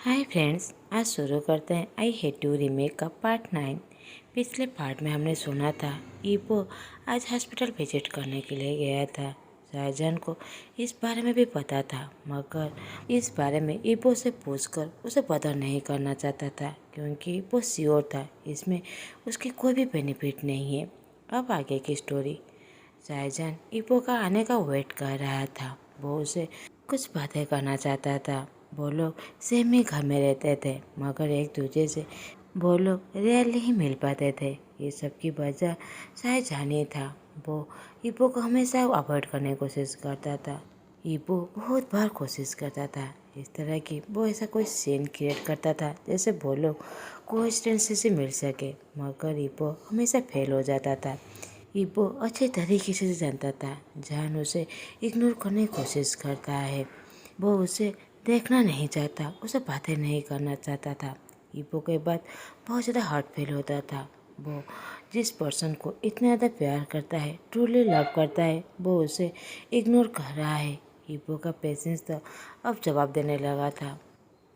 Hi friends, आज शुरू करते हैं आई हेट यू रीमेक का पार्ट 9। पिछले पार्ट में हमने सुना था ईपो आज हॉस्पिटल विजिट करने के लिए गया था। शाहजहान को इस बारे में भी पता था, मगर इस बारे में ईपो से पूछकर उसे पता नहीं करना चाहता था, क्योंकि वो श्योर था इसमें उसकी कोई भी बेनिफिट नहीं है। अब आगे की स्टोरी। शाहजहान ईपो का आने का वेट कर रहा था। वो उसे कुछ बातें करना चाहता था। वो लोग सेम ही घर में रहते थे, मगर एक दूसरे से वो लोग रेयरली ही मिल पाते थे। ये सब की वजह शाहजहान ही था। वो ईपो को हमेशा अवॉइड करने की कोशिश करता था। ईपो बहुत बार कोशिश करता था इस तरह की, वो ऐसा कोई सीन क्रिएट करता था जैसे वो लोग कोइंसिडेंस से मिल सके, मगर ईपो हमेशा फेल हो जाता था। ईपो अच्छे तरीके से जानता था जान उसे इग्नोर करने की कोशिश करता है। वो उसे देखना नहीं चाहता, उसे बातें नहीं करना चाहता था। ईपो के बाद बहुत ज़्यादा हर्ट फील होता था। वो जिस पर्सन को इतना ज़्यादा प्यार करता है, ट्रूली लव करता है, वो उसे इग्नोर कर रहा है। ईपो का पेशेंस तो अब जवाब देने लगा था,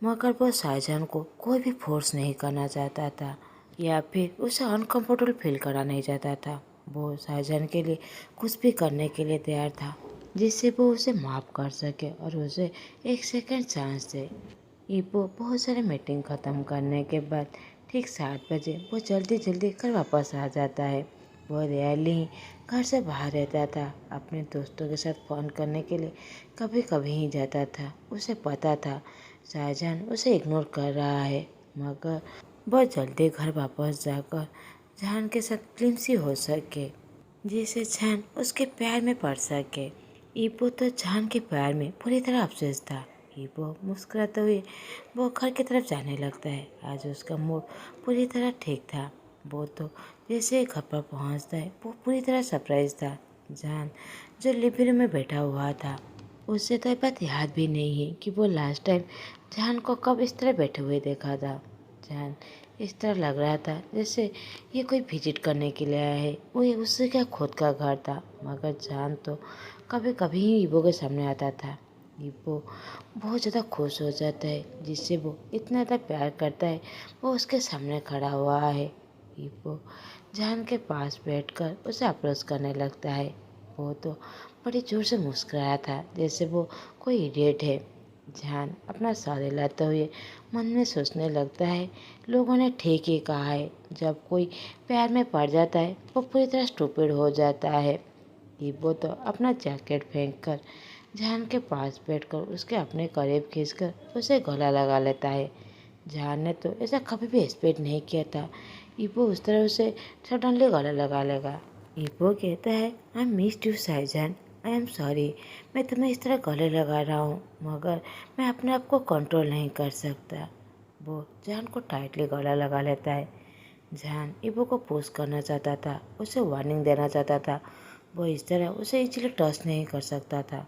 मगर वो शाहजहान को कोई भी फोर्स नहीं करना चाहता था या फिर उसे अनकंफर्टेबल फील कराना नहीं चाहता था। वो शाहजहान के लिए कुछ भी करने के लिए तैयार था, जिससे वो उसे माफ़ कर सके और उसे एक सेकंड चांस दे। ईपो बहुत सारे मीटिंग ख़त्म करने के बाद ठीक 7 बजे वो जल्दी जल्दी घर वापस आ जाता है। वो रेयरली ही घर से बाहर रहता था। अपने दोस्तों के साथ फ़ोन करने के लिए कभी कभी ही जाता था। उसे पता था शाहजहान उसे इग्नोर कर रहा है, मगर बहुत जल्दी घर वापस जाकर जहान के साथ क्लिमसी हो सके, जिससे जहान उसके प्यार में पड़ सके। ईपो तो जहान के प्यार में पूरी तरह ऑब्सेस्ड था। ईपो मुस्कुराते हुए वो घर की तरफ जाने लगता है। आज उसका मूड पूरी तरह ठीक था। वो तो जैसे ही घर पर पहुंचता है वो पूरी तरह सरप्राइज था। जहान जो लिविंग रूम में बैठा हुआ था, उसे तो ये बात याद भी नहीं है कि वो लास्ट टाइम जहान को कब इस तरह बैठे हुए देखा था। जहान इस तरह लग रहा था जैसे ये कोई विजिट करने के लिए आया है। वो उससे क्या खुद का घर था, मगर जहान तो कभी कभी ही ईबो के सामने आता था। ईबो बहुत ज़्यादा खुश हो जाता है, जिससे वो इतना ज़्यादा प्यार करता है। वो उसके सामने खड़ा हुआ है। ईबो जहान के पास बैठकर उसे अप्रोच करने लगता है। वो तो बड़ी जोर से मुस्कुराया था जैसे वो कोई इडियट है। जहान अपना साथ हिलाते हुए मन में सोचने लगता है, लोगों ने ठीक ही कहा है, जब कोई प्यार में पड़ जाता है वो पूरी तरह स्टूपिड हो जाता है। ईबो तो अपना जैकेट फेंककर जहान के पास बैठकर उसके अपने करीब खींचकर उसे गला लगा लेता है। जहान ने तो ऐसा कभी भी एक्सपेक्ट नहीं किया था ईबो उस तरह उसे सडनली गला लगा लेगा। ईबो कहता है, I missed you Shah Jahan, I am sorry, मैं तुम्हें इस तरह गले लगा रहा हूँ, मगर मैं अपने आप को कंट्रोल नहीं कर सकता। वो जहान को टाइटली गला लगा लेता है। जहान ईबो को पुश करना चाहता था, उसे वार्निंग देना चाहता था। वो इस तरह उसे इजीली टच नहीं कर सकता था,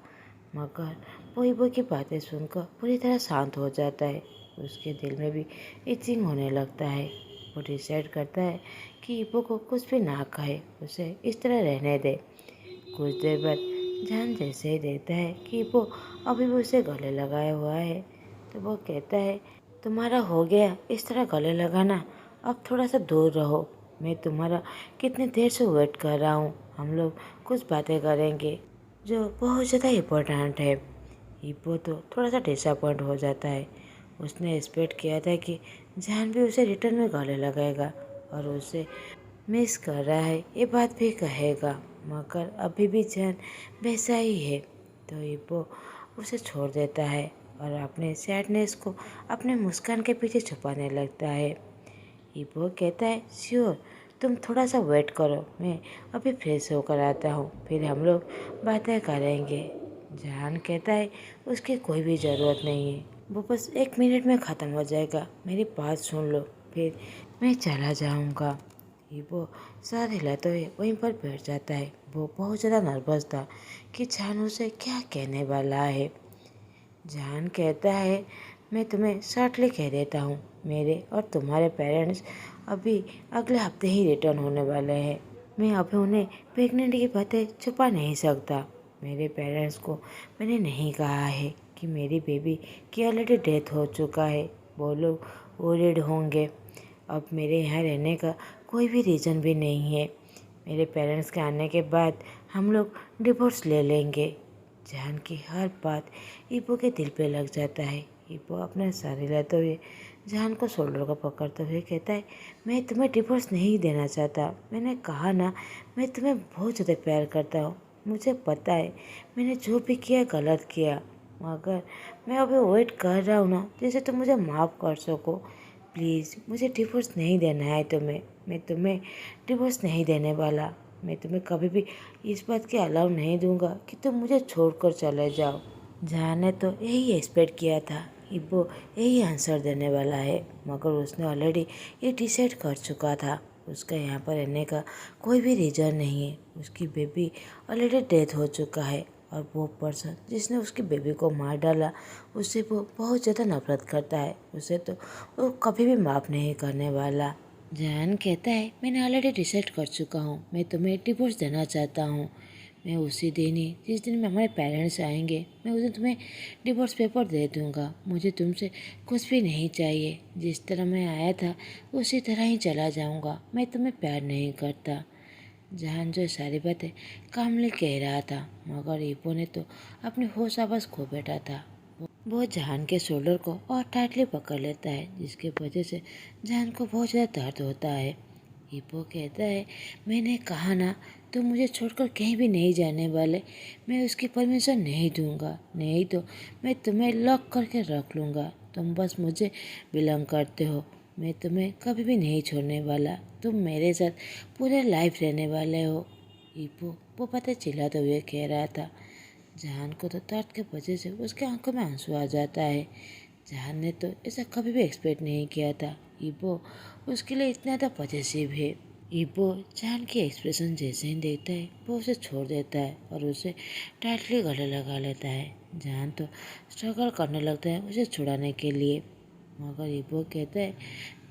मगर वो ईबो की बातें सुनकर पूरी तरह शांत हो जाता है। उसके दिल में भी इचिंग होने लगता है। वो डिसाइड करता है कि ईबो को कुछ भी ना कहे, उसे इस तरह रहने दे। कुछ देर बाद जहान जैसे ही देखता है कि वो अभी भी उसे गले लगाया हुआ है, तो वो कहता है, तुम्हारा हो गया इस तरह गले लगाना, अब थोड़ा सा दूर रहो। मैं तुम्हारा कितनी देर से वेट कर रहा हूँ। हम लोग कुछ बातें करेंगे जो बहुत ज़्यादा इम्पोर्टेंट है। ईपो तो थोड़ा सा डिसअपॉइंट हो जाता है। उसने एक्सपेक्ट किया था कि जहान भी उसे रिटर्न में गले लगाएगा और उसे मिस कर रहा है ये बात भी कहेगा, मगर अभी भी जैन वैसा ही है। तो ईपो उसे छोड़ देता है और अपने सैडनेस को अपने मुस्कान के पीछे छुपाने लगता है। ईपो कहता है, श्योर, तुम थोड़ा सा वेट करो, मैं अभी फ्रेश होकर आता हूँ, फिर हम लोग बातें करेंगे। जहान कहता है, उसकी कोई भी ज़रूरत नहीं है, वो बस 1 मिनट में ख़त्म हो जाएगा, मेरी बात सुन लो, फिर मैं चला जाऊँगा। वो सर हिलाते हुए वहीं पर बैठ जाता है। वो बहुत ज़्यादा नर्वस था कि जहान उसे क्या कहने वाला है। जहान कहता है, मैं तुम्हें शॉर्टली कह देता हूँ, मेरे और तुम्हारे पेरेंट्स अभी अगले हफ्ते ही रिटर्न होने वाले हैं। मैं अभी उन्हें प्रेगनेंट की बातें छुपा नहीं सकता। मेरे पेरेंट्स को मैंने नहीं कहा है कि मेरी बेबी की ऑलरेडी डेथ हो चुका है। वो लोग वरीड होंगे। अब मेरे यहाँ रहने का कोई भी रीज़न भी नहीं है। मेरे पेरेंट्स के आने के बाद हम लोग डिवोर्स ले लेंगे। जान की हर बात ईपो के दिल पे लग जाता है। ईपो अपना सर हिलाते हुए जान को शोल्डर को पकड़ते हुए कहता है, मैं तुम्हें डिवोर्स नहीं देना चाहता। मैंने कहा ना, मैं तुम्हें बहुत ज़्यादा प्यार करता हूँ। मुझे पता है मैंने जो भी किया गलत किया, मगर मैं अभी वेट कर रहा हूँ ना, जैसे तुम मुझे माफ़ कर सको। प्लीज़ मुझे डिवोर्स नहीं देना है तुम्हें। मैं तुम्हें डिवोर्स नहीं देने वाला। मैं तुम्हें कभी भी इस बात की अलाउ नहीं दूंगा कि तुम मुझे छोड़कर चले जाओ। जहाँ ने तो यही एक्सपेक्ट किया था, इब्बो यही आंसर देने वाला है, मगर उसने ऑलरेडी ये डिसाइड कर चुका था। उसका यहाँ पर रहने का कोई भी रीज़न नहीं है। उसकी बेबी ऑलरेडी डेथ हो चुका है और वो पर्सन जिसने उसकी बेबी को मार डाला, उससे वो बहुत ज़्यादा नफरत करता है। उसे तो वो कभी भी माफ़ नहीं करने वाला। जैन कहता है, मैंने ऑलरेडी डिसाइड कर चुका हूँ, मैं तुम्हें डिवोर्स देना चाहता हूँ। मैं उसी दिन ही, जिस दिन में हमारे पेरेंट्स आएंगे, मैं उस दिन तुम्हें डिवोर्स पेपर दे दूँगा। मुझे तुमसे कुछ भी नहीं चाहिए। जिस तरह मैं आया था उसी तरह ही चला जाऊँगा। मैं तुम्हें प्यार नहीं करता। जहान जो सारी बातें कामली कह रहा था, मगर ईपो ने तो अपनी होश आवाज़ खो बैठा था। वो जहान के शोल्डर को और टाइटली पकड़ लेता है, जिसकी वजह से जहान को बहुत ज़्यादा दर्द होता है। ईपो कहता है, मैंने कहा ना, तुम मुझे छोड़कर कहीं भी नहीं जाने वाले। मैं उसकी परमिशन नहीं दूंगा, नहीं तो मैं तुम्हें लॉक करके रख लूँगा। तुम बस मुझे बिलोंग करते हो। मैं तुम्हें कभी भी नहीं छोड़ने वाला। तुम मेरे साथ पूरे लाइफ रहने वाले हो। ईपो वो पता चिल्लाते हुए कह रहा था। जहान को तो दर्द के वजह से उसके आंखों में आंसू आ जाता है। जहान ने तो ऐसा कभी भी एक्सपेक्ट नहीं किया था। ईपो उसके लिए इतना ज़्यादा पॉजिटिव है। ईपो जहान की एक्सप्रेशन जैसे ही देखता है, वो उसे छोड़ देता है और उसे टाइटली गले लगा लेता है। जहान तो स्ट्रगल करने लगता है उसे छुड़ाने के लिए, मगर ईपो कहता है,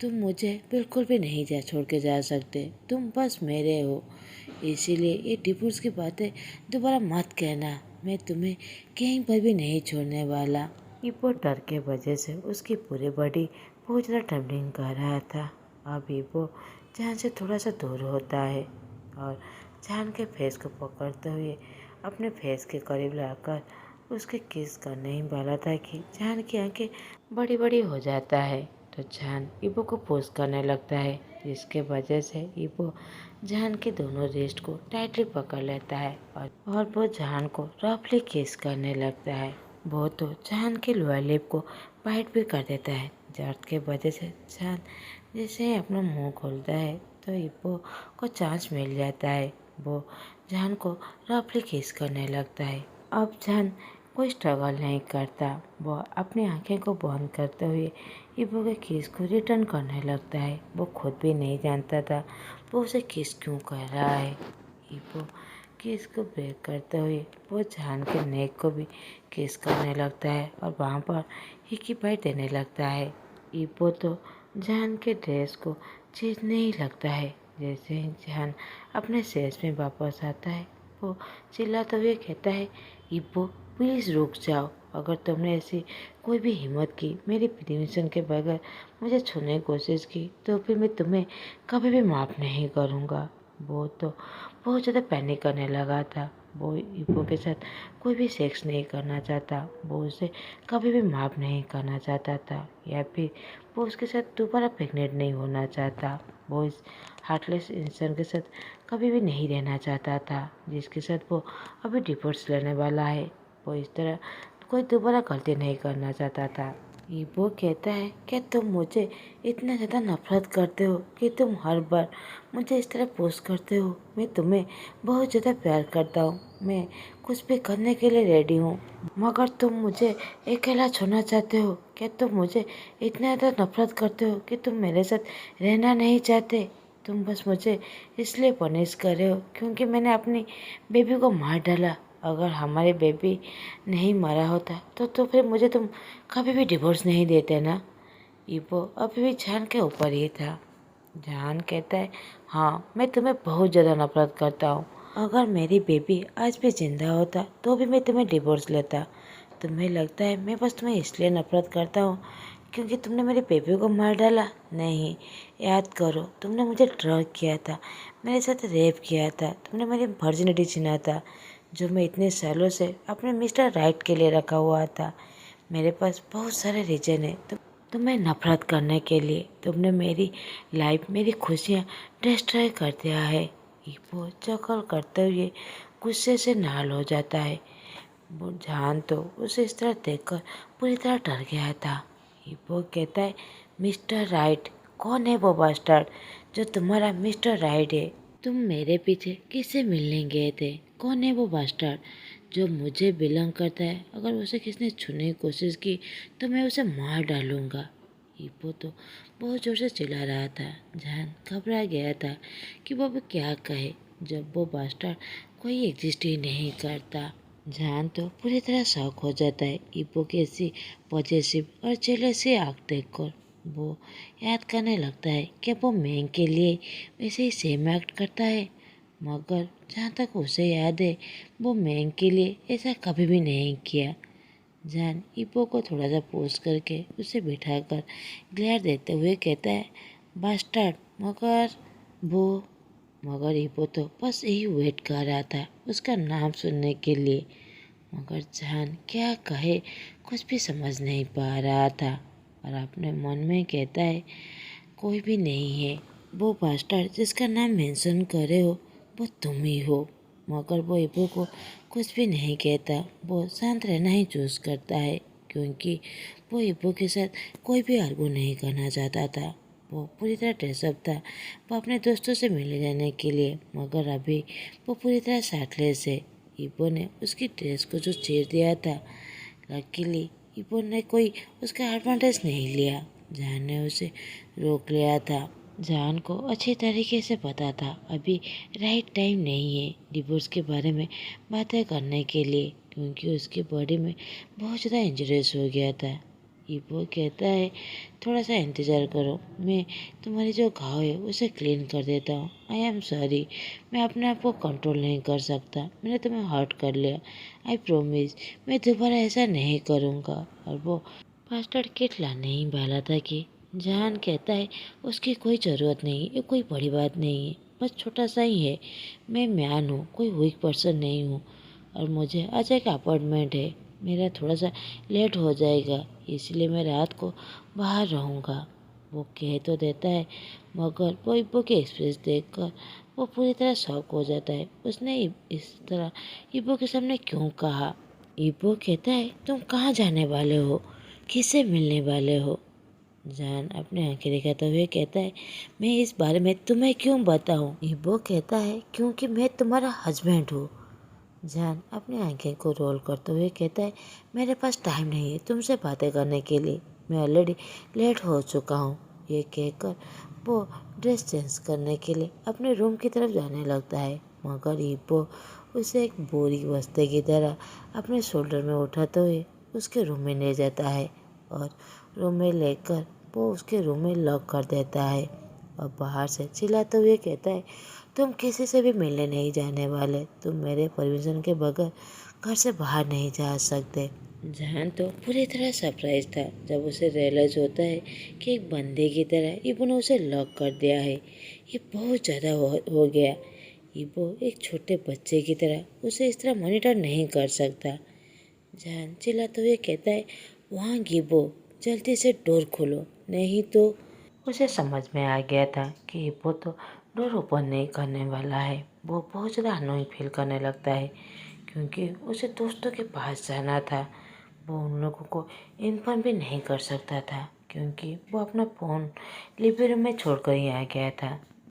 तुम मुझे बिल्कुल भी नहीं छोड़ के जा सकते। तुम बस मेरे हो। इसीलिए ये डिवोर्स की बातें दोबारा मत कहना। मैं तुम्हें कहीं पर भी नहीं छोड़ने वाला। ईपो डर के वजह से उसकी पूरी बॉडी बहुत ज़्यादा ट्रेम्बलिंग कर रहा था। अब ईपो जान से थोड़ा सा दूर होता है और जान के फेस को पकड़ते हुए अपने फेस के करीब लाकर उसके किस करने ही वाला था कि जान की आंखें बड़ी बड़ी हो जाता है। तो जान ईपो को पुश करने लगता है, जिसके वजह से ईपो जान के दोनों रिस्ट को टाइटली पकड़ लेता है और वो जान को रफली किस करने लगता है। वो तो जान के लोअर लिप को बाइट भी कर देता है। दर्द के वजह से जान जैसे ही अपना मुंह खोलता है तो ईपो को चांस मिल जाता है। वो जान को रफली किस करने लगता है। अब जान कोई स्ट्रगल नहीं करता। वो अपनी आंखें को बंद करते हुए ईपो के किस को रिटर्न करने लगता है। वो खुद भी नहीं जानता था वो उसे किस क्यों कर रहा है। ईपो किस को ब्रेक करते हुए वो जान के नेक को भी किस करने लगता है और वहाँ पर हिकी बाइट देने लगता है। ईपो तो जान के ड्रेस को चीरने ही लगता है। जैसे ही जान अपने सेज में वापस आता है, वो चिल्लाते हुए कहता है, ईपो प्लीज़ रुक जाओ। अगर तुमने ऐसी कोई भी हिम्मत की, मेरी परमिशन के बगैर मुझे छूने की कोशिश की, तो फिर मैं तुम्हें कभी भी माफ़ नहीं करूँगा। वो तो बहुत ज़्यादा पैनिक करने लगा था। वो ईपो के साथ कोई भी सेक्स नहीं करना चाहता। वो उसे कभी भी माफ़ नहीं करना चाहता था, या फिर वो उसके साथ दोबारा प्रेग्नेंट नहीं होना चाहता। वो इस हार्टलेस इंसान के साथ कभी भी नहीं रहना चाहता था, जिसके साथ वो अभी डिवोर्स लेने वाला है। वो इस तरह कोई दोबारा गलती नहीं करना चाहता था। ईपो कहता है, क्या तुम मुझे इतना ज़्यादा नफरत करते हो कि तुम हर बार मुझे इस तरह पोस करते हो? मैं तुम्हें बहुत ज़्यादा प्यार करता हूँ। मैं कुछ भी करने के लिए रेडी हूँ, मगर तुम मुझे अकेला छोड़ना चाहते हो। क्या तुम मुझे इतना ज़्यादा नफरत करते हो कि तुम मेरे साथ रहना नहीं चाहते? तुम बस मुझे इसलिए पनिश कर रहे हो क्योंकि मैंने अपनी बेबी को मार डाला। अगर हमारे बेबी नहीं मरा होता तो फिर मुझे तुम कभी भी डिवोर्स नहीं देते ना। ईपो अभी भी जान के ऊपर ही था। जान कहता है, हाँ मैं तुम्हें बहुत ज़्यादा नफरत करता हूँ। अगर मेरी बेबी आज भी जिंदा होता तो भी मैं तुम्हें डिवोर्स लेता। तुम्हें लगता है मैं बस तुम्हें इसलिए नफरत करता हूँ क्योंकि तुमने मेरे बेबी को मार डाला? नहीं, याद करो, तुमने मुझे ड्रग किया था, मेरे साथ रेप किया था, तुमने मेरी वर्जिनिटी छीना था, जो मैं इतने सालों से अपने मिस्टर राइट के लिए रखा हुआ था। मेरे पास बहुत सारे रीजन है तुम्हें नफरत करने के लिए। तुमने मेरी लाइफ, मेरी खुशियाँ डिस्ट्रॉय कर दिया है। वो चकल करते हुए गुस्से से नाल हो जाता है। वो जान तो उसे इस तरह देखकर पूरी तरह डर गया था। वो कहता है, मिस्टर राइट? कौन है वो बास्टर्ड जो तुम्हारा मिस्टर राइट है? तुम मेरे पीछे किससे मिलने गए थे? कौन है वो बास्टर्ड जो मुझे बिलोंग करता है? अगर उसे किसने छूने की कोशिश की तो मैं उसे मार डालूंगा। वो तो बहुत जोर से चिल्ला रहा था। जान घबरा गया था कि वो अब क्या कहे जब वो बास्टर्ड कोई एग्जिस्ट ही नहीं करता। जान तो पूरी तरह शॉक हो जाता है ईपो की ऐसी पॉजिटिव और जेलसी आँख देखकर। वो याद करने लगता है कि वो मैंग के लिए वैसे ही सेम एक्ट करता है, मगर जहाँ तक उसे याद है वो मैंग के लिए ऐसा कभी भी नहीं किया। जान ईपो को थोड़ा सा पोज करके उसे बिठाकर ग्लेयर देते हुए कहता है, बास्टर्ड। मगर ईपो तो बस यही वेट कर रहा था उसका नाम सुनने के लिए, मगर जान क्या कहे कुछ भी समझ नहीं पा रहा था और अपने मन में कहता है, कोई भी नहीं है, वो बास्टर्ड जिसका नाम मेंशन करे हो वो तुम ही हो। मगर वो इबो को कुछ भी नहीं कहता। वो शांत रहना ही चूज करता है क्योंकि वो इबो के साथ कोई भी आर्गू नहीं करना चाहता था। वो पूरी तरह ड्रेसअप था वो अपने दोस्तों से मिलने जाने के लिए, मगर अभी वो पूरी तरह शर्टलेस है। इबो ने उसकी ड्रेस को जो चीर दिया था, लकीली इबो ने कोई उसका एडवांटेज नहीं लिया। जान ने उसे रोक लिया था। जान को अच्छी तरीके से पता था अभी राइट टाइम नहीं है डिवोर्स के बारे में बातें करने के लिए, क्योंकि उसकी बॉडी में बहुत ज़्यादा इंजरीज हो गया था। इबो कहता है, थोड़ा सा इंतज़ार करो, मैं तुम्हारी जो घाव है उसे क्लीन कर देता हूँ। आई एम सॉरी, मैं अपने आप को कंट्रोल नहीं कर सकता, मैंने तुम्हें हर्ट कर लिया। आई प्रोमिस मैं दोबारा ऐसा नहीं करूँगा। और वो पास्टर किट लाने ही वाला था कि जान कहता है, उसकी कोई ज़रूरत नहीं, ये कोई बड़ी बात नहीं है, बस छोटा सा ही है। मैं मैन हूँ, कोई वीक पर्सन नहीं हूँ और मुझे आज एक अपॉइंटमेंट है। मेरा थोड़ा सा लेट हो जाएगा, इसलिए मैं रात को बाहर रहूँगा। वो कह तो देता है, मगर वो इब्बो के एक्सप्रेस देखकर वो पूरी तरह शॉक हो जाता है। उसने इस तरह इब्बो के सामने क्यों कहा? इब्बो कहता है, तुम कहाँ जाने वाले हो? किससे मिलने वाले हो? जान अपने आंखें दिखाते हुए कहता है, मैं इस बारे में तुम्हें क्यों बताऊं? इब्बो कहता है, क्योंकि मैं तुम्हारा हस्बैंड हूँ। जान अपनी आंखें को रोल करते हुए कहता है, मेरे पास टाइम नहीं है तुमसे बातें करने के लिए, मैं ऑलरेडी लेट हो चुका हूँ। ये कहकर वो ड्रेस चेंज करने के लिए अपने रूम की तरफ जाने लगता है, मगर इब्बो उसे एक बोरी बस्ते की तरह अपने शोल्डर में उठाते हुए उसके रूम में ले जाता है और रूम में लेकर वो उसके रूम में लॉक कर देता है और बाहर से चिल्लाते हुए कहता है, तुम किसी से भी मिलने नहीं जाने वाले, तुम मेरे परमिशन के बगैर घर से बाहर नहीं जा सकते। जहान तो पूरी तरह सरप्राइज था जब उसे रियलाइज होता है कि एक बंदे की तरह इबो ने उसे लॉक कर दिया है। ये बहुत ज़्यादा हो गया। इबो एक छोटे बच्चे की तरह उसे इस तरह मॉनिटर नहीं कर सकता। जहान चिल्लाते हुए कहता है, वहाँ गिबो, जल्दी से डोर खोलो, नहीं तो। उसे समझ में आ गया था कि वो तो डोर ओपन नहीं करने वाला है। वो बहुत ज़्यादा अनोइंग फील करने लगता है क्योंकि उसे दोस्तों के पास जाना था। वो उन लोगों को इन्फॉर्म भी नहीं कर सकता था क्योंकि वो अपना फ़ोन लिविंग रूम में छोड़ कर ही आ गया था।